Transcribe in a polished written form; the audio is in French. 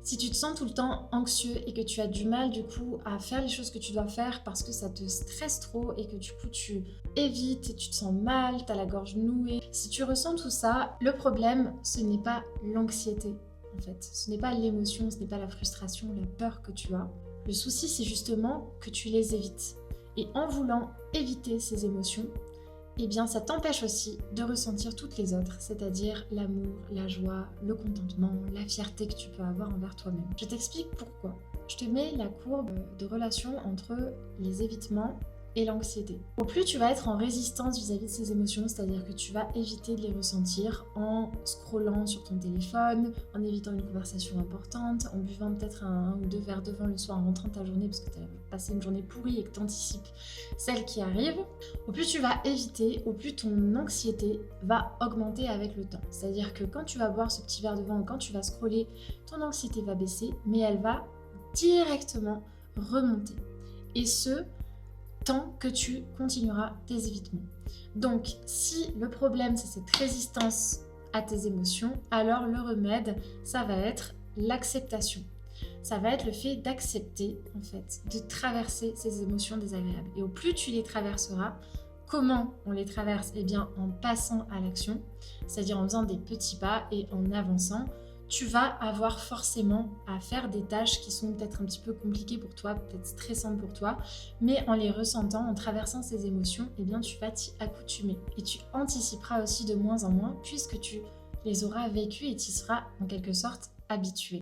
Si tu te sens tout le temps anxieux et que tu as du mal du coup à faire les choses que tu dois faire parce que ça te stresse trop et que du coup tu évites et tu te sens mal, tu as la gorge nouée. Si tu ressens tout ça, le problème ce n'est pas l'anxiété en fait. Ce n'est pas l'émotion, ce n'est pas la frustration, la peur que tu as. Le souci c'est justement que tu les évites. Et en voulant éviter ces émotions, eh bien ça t'empêche aussi de ressentir toutes les autres, c'est-à-dire l'amour, la joie, le contentement, la fierté que tu peux avoir envers toi-même. Je t'explique pourquoi. Je te mets la courbe de relation entre les évitements et l'anxiété. Au plus tu vas être en résistance vis-à-vis de ces émotions, c'est-à-dire que tu vas éviter de les ressentir en scrollant sur ton téléphone, en évitant une conversation importante, en buvant peut-être un ou deux verres de vin le soir en rentrant de ta journée parce que tu as passé une journée pourrie et que tu anticipes celle qui arrive, au plus tu vas éviter, au plus ton anxiété va augmenter avec le temps. C'est-à-dire que quand tu vas boire ce petit verre de vin ou quand tu vas scroller, ton anxiété va baisser, mais elle va directement remonter. Et ce, tant que tu continueras tes évitements. Donc, si le problème c'est cette résistance à tes émotions, alors le remède, ça va être l'acceptation. Ça va être le fait d'accepter, en fait, de traverser ces émotions désagréables. Et au plus tu les traverseras, comment on les traverse? Eh bien, en passant à l'action, c'est-à-dire en faisant des petits pas et en avançant, tu vas avoir forcément à faire des tâches qui sont peut-être un petit peu compliquées pour toi, peut-être stressantes pour toi, mais en les ressentant, en traversant ces émotions, eh bien, tu vas t'y accoutumer. Et tu anticiperas aussi de moins en moins puisque tu les auras vécues et tu y seras en quelque sorte habitué.